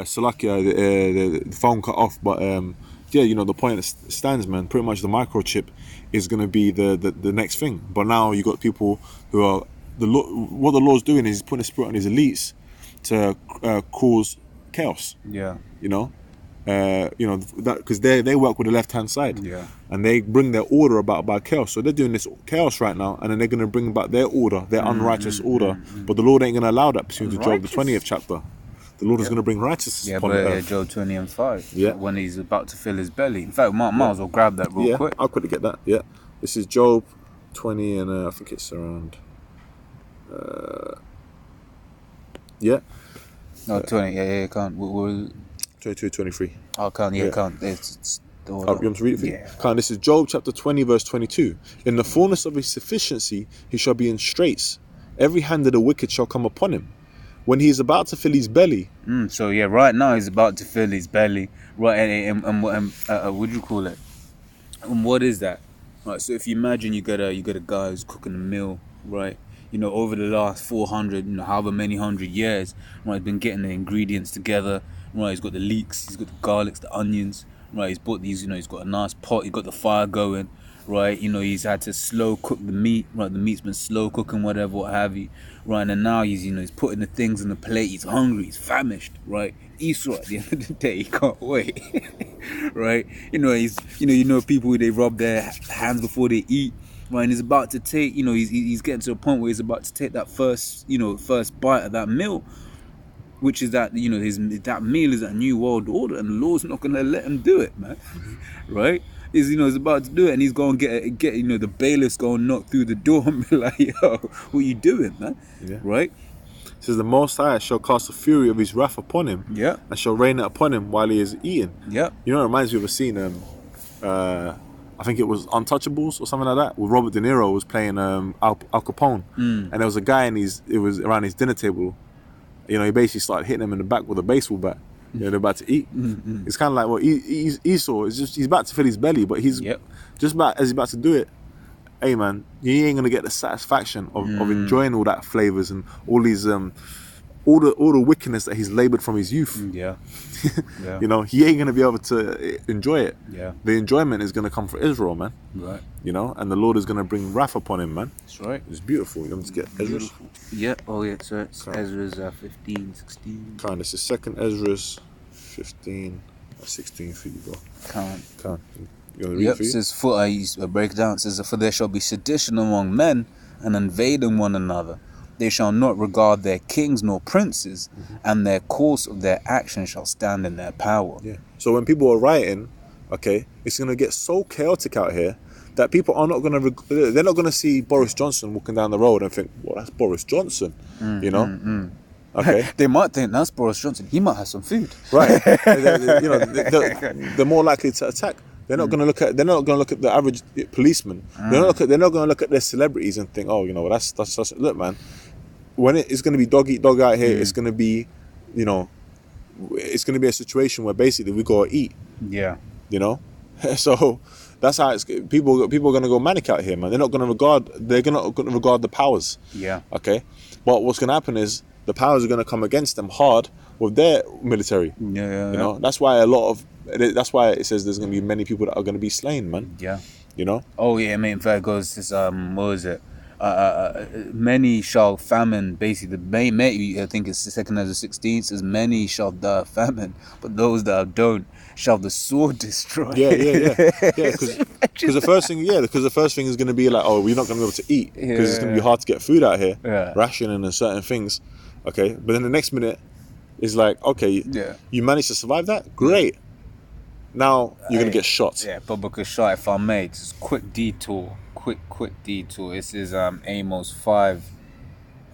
Slovakia, the phone cut off, but yeah, you know, the point stands, man. Pretty much the microchip is going to be the next thing. But now you got people who are what the law's doing is he's putting a spirit on his elites to cause chaos. Yeah. You know that because they work with the left hand side. Yeah. And they bring their order about by chaos. So they're doing this chaos right now, and then they're going to bring about their order, their unrighteous order. But the Lord ain't going to allow that pursuant to Job, the 20th chapter. The Lord is going to bring righteousness upon the earth. Job 20 and 5. Yeah. When he's about to fill his belly. In fact, might as well grab that real quick. I'll quickly get that. Yeah. This is Job 20 and I think it's around... yeah. No, 20. Yeah, can't. 22, 23. Oh, can't. Yeah, can't. It's you want me to read it for you? Can't. This is Job chapter 20 verse 22. In the fullness of his sufficiency, he shall be in straits. Every hand of the wicked shall come upon him. When he is about to fill his belly. So yeah, right now he's about to fill his belly. Right, and what do you call it? And what is that? Right, so if you imagine you got a guy who's cooking a meal, right? You know, over the last 400, however many hundred years, right, he's been getting the ingredients together. Right, he's got the leeks, he's got the garlics, the onions. Right, he's bought these. He's got a nice pot. He's got the fire going. Right, he's had to slow cook the meat. Right, the meat's been slow cooking, whatever, what have you. Right, and now he's putting the things on the plate. He's hungry. He's famished. Right, Esau at the end of the day, he can't wait. Right, people they rub their hands before they eat. Right, and he's about to take. He's getting to a point where he's about to take that first bite of that meal, which is that that meal is that new world order, and the Lord's not gonna let him do it, man. Right. He's about to do it, and he's going to get the bailiff's going to knock through the door and be like, yo, what you doing, man? Yeah. Right? It says the Most High shall cast the fury of his wrath upon him, and shall rain it upon him while he is eating. Yeah. You know, it reminds me of a scene, I think it was Untouchables or something like that, where Robert De Niro was playing Al Capone, and there was a guy it was around his dinner table. He basically started hitting him in the back with a baseball bat. They're about to eat. It's kind of like Esau is he's about to fill his belly, but he's just about as he's about to do it. Hey man, you ain't gonna get the satisfaction of enjoying all that flavors and all these all the wickedness that he's labored from his youth. Yeah. He ain't gonna be able to enjoy it. Yeah. The enjoyment is gonna come for Israel, man. Right. And the Lord is gonna bring wrath upon him, man. That's right. It's beautiful. You want to get Ezra? Yeah. Oh yeah. So it's Ezra's 15, 16. Can't. This is 2nd Ezra's 15, 16 for you, bro. Can't. You want to read it for you? It says, for I break down. It says, for there shall be sedition among men, and invading one another. They shall not regard their kings nor princes, and their course of their action shall stand in their power. Yeah. So when people are rioting, okay, it's going to get so chaotic out here that people are not going to, they're not going to see Boris Johnson walking down the road and think, well, that's Boris Johnson, Okay. They might think that's Boris Johnson. He might have some food. Right. They're more likely to attack. They're not going to look at. They're not going to look at the average policeman. They're not going to look at their celebrities and think, oh, that's look, man. When it's going to be dog eat dog out here, it's going to be, it's going to be a situation where basically we got to eat. Yeah. So that's how it's. People are going to go manic out here, man. They're not going to regard. They're going to regard the powers. Yeah. Okay. But what's going to happen is the powers are going to come against them hard with their military. Yeah. That's why that's why it says there's going to be many people that are going to be slain, man. Yeah. Oh yeah, mate. In fact, it goes this. What was it? Many shall famine. Basically, I think it's the 2nd Ezra 16 says, many shall die of famine, but those that don't shall the sword destroy. Yeah. Because the first thing is going to be like, oh, we're not going to be able to eat because it's going to be hard to get food out here, rationing and certain things. Okay, but then the next minute is like, okay, you managed to survive that, great. Now you're going to get shot. Yeah, biblical shot. If I may, just quick detour. This is Amos 5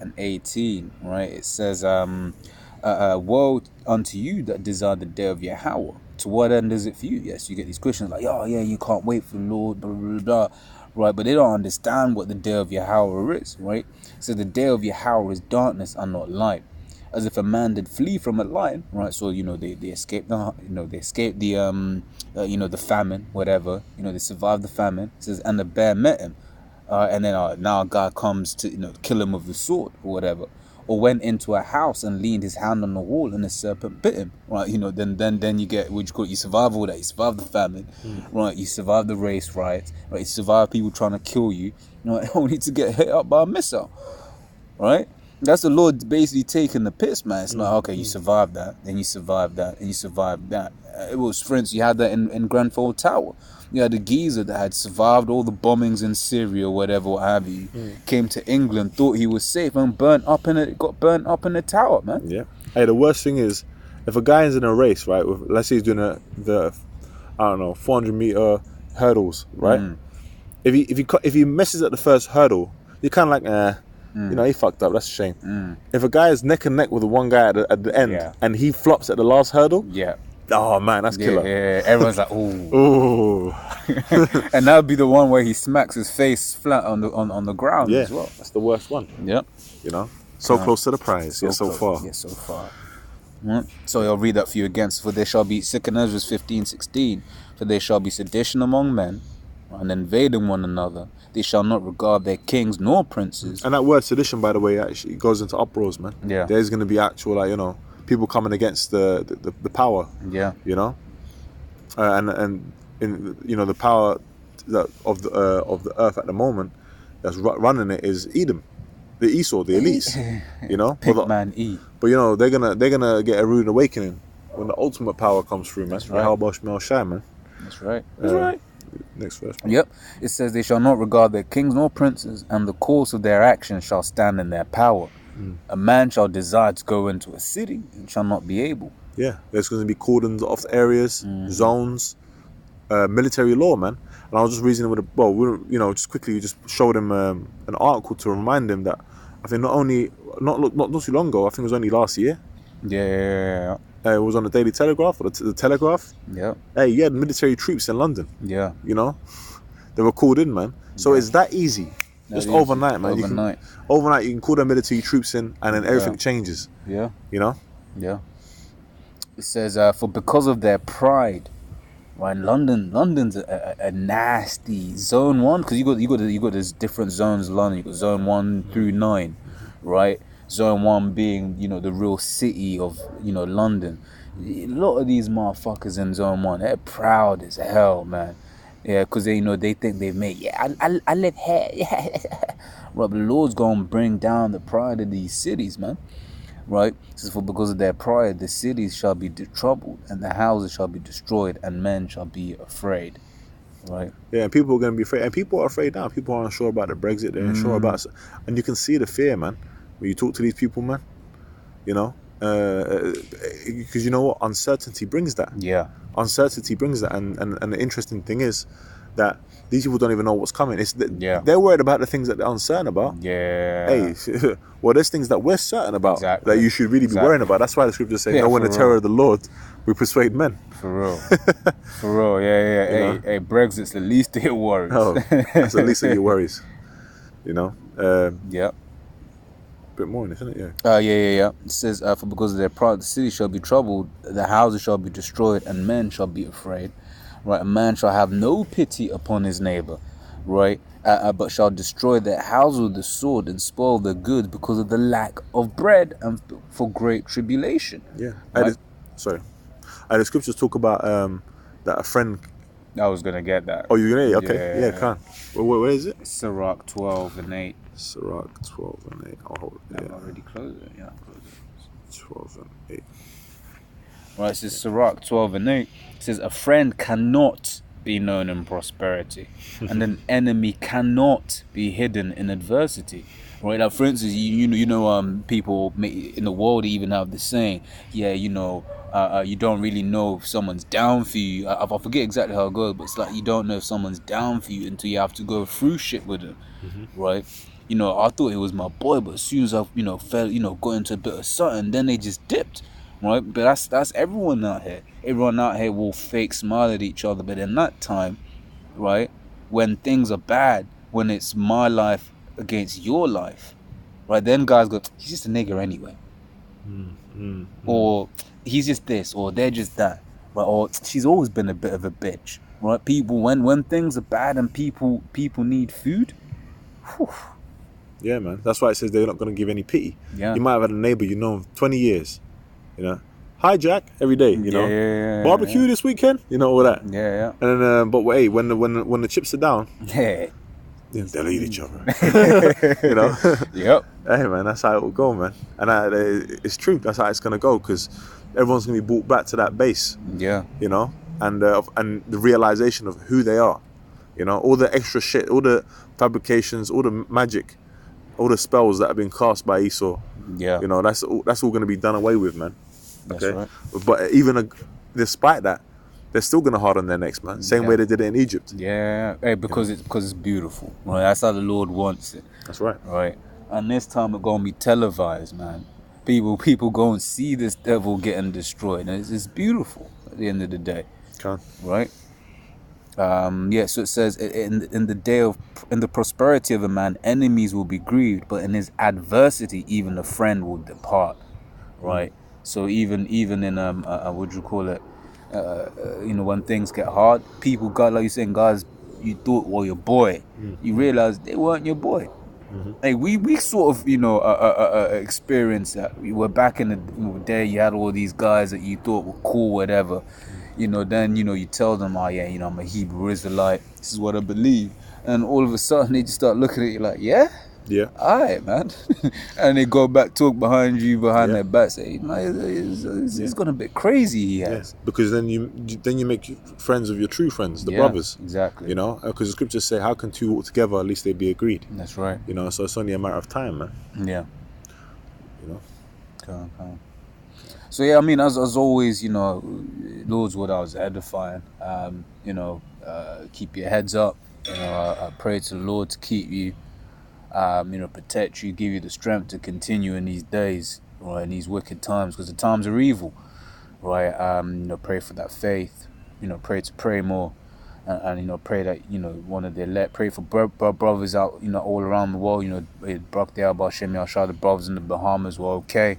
and 18, right? It says, woe unto you that desire the day of Yahweh. To what end is it for you? Yes, you get these questions like, oh yeah, you can't wait for the Lord, blah, blah, blah, right? But they don't understand what the day of Yahweh is, right? So the day of Yahweh is darkness and not light. As if a man did flee from a lion, right? So they escaped the the famine, whatever. They survived the famine. It says, and the bear met him, and then now a guy comes to kill him with the sword or whatever. or went into a house and leaned his hand on the wall and a serpent bit him, right? You know, then you get what you call it, you survive all that. You survive the famine, right? You survive the race riots, right? You survive people trying to kill you, right? Only to get hit up by a missile, right? That's the Lord basically taking the piss, man. It's like, okay, you survived that, then you survived that, and you survived that. It was, for instance, you had that in Grenfell Tower. You had a geezer that had survived all the bombings in Syria, whatever, what have you. Came to England, thought he was safe, and got burnt up in the tower, man. Yeah. Hey, the worst thing is, if a guy is in a race, right? Let's say he's doing the 400-meter hurdles, right? If he messes at the first hurdle, you're kind of like, you know, he fucked up. That's a shame. If a guy is neck and neck with the one guy at the end, and he flops at the last hurdle, oh man, that's killer. Yeah, everyone's like, ooh. And that would be the one where he smacks his face flat on the ground as well. That's the worst one. Yep. You know, so close to the prize, yet so far. Yeah, so far. So I'll read that for you again. For there shall be, 2nd Ezra 15:16, for there shall be sedition among men, and invading one another. They shall not regard their kings nor princes. And that word sedition, by the way, actually goes into uproars, man. Yeah. There's going to be actual, like, you know, people coming against the power. Yeah. You know, and in, you know, the power of the earth at the moment that's running it is Edom, the Esau, the elites. You know, Man E. But you know, they're gonna get a rude awakening when the ultimate power comes through, man. That's right. How about Shai, man? That's right. That's right. Next verse. Yep. It says they shall not regard their kings nor princes, and the course of their actions shall stand in their power. A man shall desire to go into a city and shall not be able. Yeah, there's going to be cordons off areas, zones, military law, man. And I was just reasoning with just quickly, just showed him an article to remind him that I think not too long ago, I think it was only last year. Yeah. It was on the Daily Telegraph or the Telegraph. Yeah. Hey, you had military troops in London. Yeah. You know, they were called in, man. So it's that easy. Just overnight, man. Overnight, you can call the military troops in, and then everything changes. Yeah. You know. Yeah. It says, for because of their pride, right? London's a nasty zone 1, because you got these different zones. London, you got zone 1 through 9, right? Zone 1 being, you know, the real city of, you know, London. A lot of these motherfuckers in zone 1, they're proud as hell, man. Yeah, because they, you know, they think they've made, I live here. Yeah. Right, but the Lord's going to bring down the pride of these cities, man. Right? It says, for because of their pride, the cities shall be troubled, and the houses shall be destroyed, and men shall be afraid. Right? Yeah, and people are going to be afraid. And people are afraid now. People aren't sure about the Brexit. They're unsure about it. And you can see the fear, man. When you talk to these people, man, you know, because you know what, uncertainty brings that. Yeah, uncertainty brings that, and the interesting thing is that these people don't even know what's coming. They're worried about the things that they're uncertain about. Yeah. Hey, well, there's things that we're certain about that you should really be worrying about. That's why the scriptures say, "No, when the terror of the Lord, we persuade men." For real, for real. Yeah. Hey, Brexit's the least of your worries. Oh, that's the least of your worries. You know. Yeah. Bit more in this, isn't it? Yeah. It says, for because of their pride, the city shall be troubled, the houses shall be destroyed, and men shall be afraid. Right, a man shall have no pity upon his neighbor, right? But shall destroy their house with the sword and spoil their goods because of the lack of bread and for great tribulation. Yeah. Right? The scriptures talk about that a friend. I was gonna get that. Oh, you're gonna? Okay. Yeah, can. Where is it? Sirach 12:8. Sirach 12:8. I'll hold it. I've already closed it. Yeah, close it. 12:8. Right, it says Sirach 12:8. It says, a friend cannot be known in prosperity, and an enemy cannot be hidden in adversity. Right, like for instance, you know, people in the world even have this saying, you don't really know if someone's down for you. I forget exactly how it goes, but it's like you don't know if someone's down for you until you have to go through shit with them, right? You know, I thought it was my boy, but as soon as I, got into a bit of something, then they just dipped, right? But that's everyone out here. Everyone out here will fake smile at each other, but in that time, right, when things are bad, when it's my life against your life, right, then guys go, he's just a nigger anyway. Or he's just this, or they're just that, right? Or she's always been a bit of a bitch, right? People, when things are bad and people need food, whew, Yeah, man. That's why it says they're not going to give any pity. Yeah. You might have had a neighbor you know 20 years, you know. Hi, Jack, every day, you know. Yeah. Barbecue this weekend, you know, all that. Yeah. And then, but wait, when the chips are down, Yeah. they'll eat each other. You know. Yep. Hey, man, that's how it will go, man. And it's true. That's how it's going to go, because everyone's going to be brought back to that base. Yeah. You know, and the realization of who they are. You know, all the extra shit, all the fabrications, all the magic, all the spells that have been cast by Esau. Yeah. You know, that's all going to be done away with, man. That's okay. Right. But even despite that, they're still going to harden their necks, man. Same way they did it in Egypt. Yeah. Hey, because it's beautiful. Right. That's how the Lord wants it. That's right. Right. And this time it's gonna be televised, man. People go and see this devil getting destroyed, and it's beautiful at the end of the day. Okay. Right. So it says in the prosperity of a man, enemies will be grieved, but in his adversity, even a friend will depart. Right. So even in what do you call it? When things get hard, people got, like you're saying, guys, you thought were your boy. You realize they weren't your boy. Hey, we sort of experienced that. We were back in the day. You had all these guys that you thought were cool, whatever. Then you tell them, oh yeah, I'm a Hebrew Israelite. This is what I believe, and all of a sudden they just start looking at you like, yeah, alright, man, and they go back, talk behind their back, say, he's gone a bit crazy. He has, because then you make friends of your true friends, the brothers. Exactly. Because the scriptures say, how can two walk together? At least they be agreed. That's right. So it's only a matter of time, man. Yeah. Calm. So yeah, I mean, as always, Lord's word, I was edifying. Keep your heads up. I pray to the Lord to keep you, protect you, give you the strength to continue in these days, right, in these wicked times, because the times are evil, right? Pray for that faith. Pray more, and pray that one of the elect. Pray for brothers out, all around the world. The brothers in the Bahamas were okay.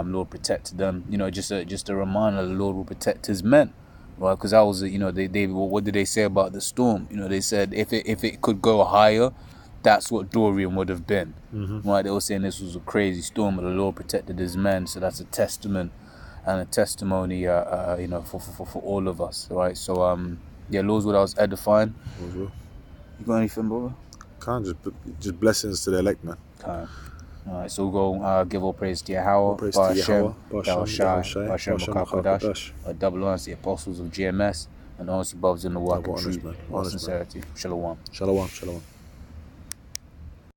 Lord protected them. Just a reminder, the Lord will protect His men, right? Because that was, they what did they say about the storm? They said if it could go higher, that's what Dorian would have been. Right? They were saying this was a crazy storm, but the Lord protected His men. So that's a testament and a testimony, for all of us, right? So Lord's what I was edifying. You got anything, brother? Just blessings to the elect, man. Alright, so we'll go give all praise to Yahweh, Ba'Hashem, Ba'Hashem, Ba'Kakadash, double honors the apostles of GMS, and honestly brothers in the work of truth, sincerity. Shalom.